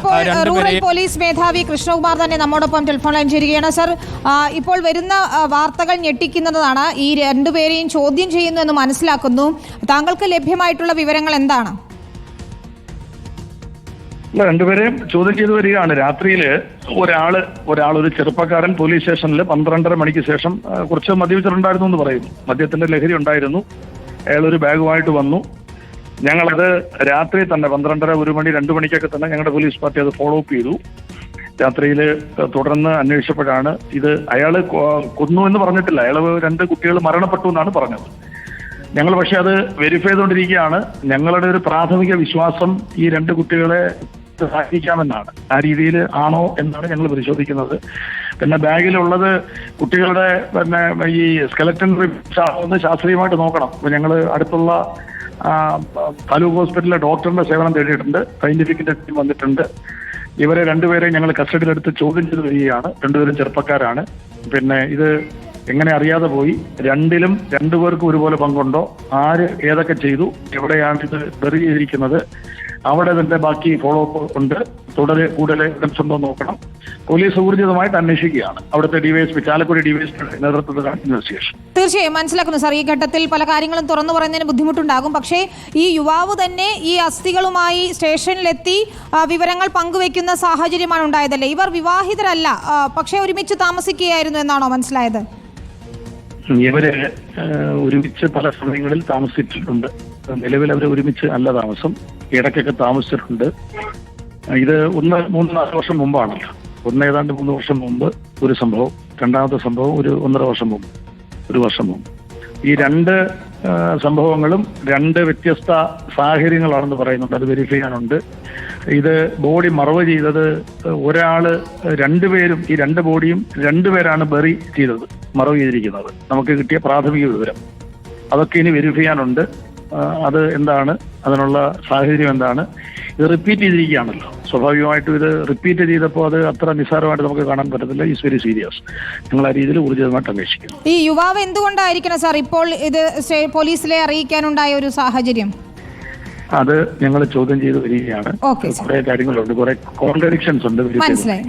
ഇപ്പോൾ rural police മേധാവി കൃഷ്ണകുമാർ തന്നെ നമ്മോടൊപ്പം ടെലിഫോൺ ലൈൻ ചേരുകയാണ്. സർ, ഇപ്പോൾ വരുന്ന വാർത്തകൾ ഞെട്ടിക്കുന്നതാണ്. ഈ രണ്ടുപേരെയും ചോദ്യം ചെയ്യുന്നു എന്ന് മനസ്സിലാക്കുന്നു. താങ്കൾക്ക് ലഭ്യമായിട്ടുള്ള വിവരങ്ങൾ എന്താണ്? രണ്ടുപേരെയും ചോദ്യം ചെയ്തു വരികയാണ്. രാത്രിയിൽ ഒരു ചെറുപ്പക്കാരൻ പോലീസ് സ്റ്റേഷനിൽ 12:30 മണിക്ക് ശേഷം കുറച്ച് മദ്യപിച്ചിട്ടുണ്ടായിരുന്നു എന്ന് പറയുന്നു. മദ്യത്തിന്റെ ലഹരി ഉണ്ടായിരുന്നു. അയാൾ ഒരു ബാഗുമായിട്ട് വന്നു. ഞങ്ങളത് രാത്രി തന്നെ 12:30, 1 മണി, 2 മണിക്കൊക്കെ തന്നെ ഞങ്ങളുടെ പോലീസ് പാർട്ടി അത് ഫോളോ അപ്പ് ചെയ്തു. രാത്രിയിൽ തുടർന്ന് അന്വേഷിച്ചപ്പോഴാണ് ഇത് അയാൾ കൊന്നു എന്ന് പറഞ്ഞിട്ടില്ല. അയാൾ 2 കുട്ടികൾ മരണപ്പെട്ടു എന്നാണ് പറഞ്ഞത്. ഞങ്ങൾ പക്ഷെ അത് വെരിഫൈ ചെയ്തുകൊണ്ടിരിക്കുകയാണ്. ഞങ്ങളുടെ ഒരു പ്രാഥമിക വിശ്വാസം ഈ 2 കുട്ടികളെ സഹായിക്കാമെന്നാണ്. ആ രീതിയിൽ ആണോ എന്നാണ് ഞങ്ങൾ പരിശോധിക്കുന്നത്. പിന്നെ ബാഗിലുള്ളത് കുട്ടികളുടെ ഈ സ്കെലറ്റൻ റിപ്പോർട്ട്സ് ആണോ എന്ന് ശാസ്ത്രീയമായിട്ട് നോക്കണം. അപ്പൊ ഞങ്ങൾ അടുത്തുള്ള താലൂക്ക് ഹോസ്പിറ്റലിലെ ഡോക്ടറിന്റെ സേവനം തേടിയിട്ടുണ്ട്. സയന്റിഫിക്കിന്റെ ടീം വന്നിട്ടുണ്ട്. ഇവരെ 2പേരെയും ഞങ്ങൾ കസ്റ്റഡിയിലെടുത്ത് ചോദ്യം ചെയ്ത് വരികയാണ്. 2പേരും ചെറുപ്പക്കാരാണ്. പിന്നെ ഇത് എങ്ങനെ അറിയാതെ പോയി? 2ലും 2 പേർക്കും ഒരുപോലെ പങ്കുണ്ടോ? ആര് ഏതൊക്കെ ചെയ്തു? എവിടെയാണ് ഇത് ബറി ചെയ്തിരിക്കുന്നത്? അവിടെ ഇതിന്റെ ബാക്കി ഫോളോ അപ്പ് ഉണ്ട്. കൂടുതൽ എവിഡൻസ് ഉണ്ടോ നോക്കണം. പോലീസ് ഊർജിതമായിട്ട് അന്വേഷിക്കുകയാണ്. അവിടുത്തെ ഡിവൈഎസ്പി, ചാലക്കുടി ഡിവൈഎസ്പിയുടെ നേതൃത്വത്തിലാണ് ഇൻവെസ്റ്റിഗേഷൻ. തീർച്ചയായും മനസ്സിലാക്കുന്നു സാർ. ഈ ഘട്ടത്തിൽ പല കാര്യങ്ങളും തുറന്നു പറയുന്നതിന് ബുദ്ധിമുട്ടുണ്ടാകും. പക്ഷേ ഈ യുവാവ് തന്നെ ഈ അസ്ഥികളുമായി സ്റ്റേഷനിലെത്തി വിവരങ്ങൾ പങ്കുവെക്കുന്ന സാഹചര്യമാണ് ഉണ്ടായതല്ലേ? ഇവർ വിവാഹിതരല്ല, പക്ഷേ ഒരുമിച്ച് താമസിക്കുകയായിരുന്നു എന്നാണോ മനസ്സിലായത്? ഇവര് ഒരുമിച്ച് പല സമയങ്ങളിൽ താമസിച്ചിട്ടുണ്ട്. നിലവിൽ അവർ ഒരുമിച്ച് അല്ല താമസം. ഇടയ്ക്കൊക്കെ താമസിച്ചിട്ടുണ്ട്. ഇത് 3-4 വർഷം മുമ്പാണല്ലോ. ഏതാണ്ട് 3 വർഷം മുമ്പ് ഒരു സംഭവം, രണ്ടാമത്തെ സംഭവം ഒരു 1.5 വർഷം മുമ്പ്, 1 വർഷം മുമ്പ്. ഈ 2 സംഭവങ്ങളും 2 വ്യത്യസ്ത സാഹചര്യങ്ങളാണെന്ന് പറയുന്നുണ്ട്. അത് വെരിഫൈ ചെയ്യാനുണ്ട്. ഇത് ബോഡി മറവ് ചെയ്തത് ഒരാള്, 2 പേരും, ഈ 2 ബോഡിയും 2 പേരാണ് ബറി ചെയ്തത്, മറവ് ചെയ്തിരിക്കുന്നത്. നമുക്ക് കിട്ടിയ പ്രാഥമിക വിവരം. അതൊക്കെ ഇനി വെരിഫൈ ചെയ്യാനുണ്ട്. അത് എന്താണ്, അതിനുള്ള സാഹചര്യം എന്താണ്? ഇത് റിപ്പീറ്റ് ചെയ്തിരിക്കുകയാണല്ലോ. സ്വാഭാവികമായിട്ടും ഇത് റിപ്പീറ്റ് ചെയ്തപ്പോൾ അത് അത്ര നിസ്സാരമായിട്ട് നമുക്ക് കാണാൻ പറ്റത്തില്ല. Is very serious. ഞങ്ങൾ ആ രീതിയിൽ ഊർജിതമായിട്ട് അന്വേഷിക്കും. ഈ യുവാവ് എന്തുകൊണ്ടായിരിക്കണം സാർ ഇപ്പോൾ ഇത് പോലീസിലെ അറിയിക്കാനുണ്ടായ ഒരു സാഹചര്യം? അത് ഞങ്ങൾ ചോദ്യം ചെയ്ത് വരികയാണ്. കുറെ കാര്യങ്ങളുണ്ട്, കുറെ കോൺട്രഡിക്ഷൻസ് ഉണ്ട്. മനസ്സിലായി.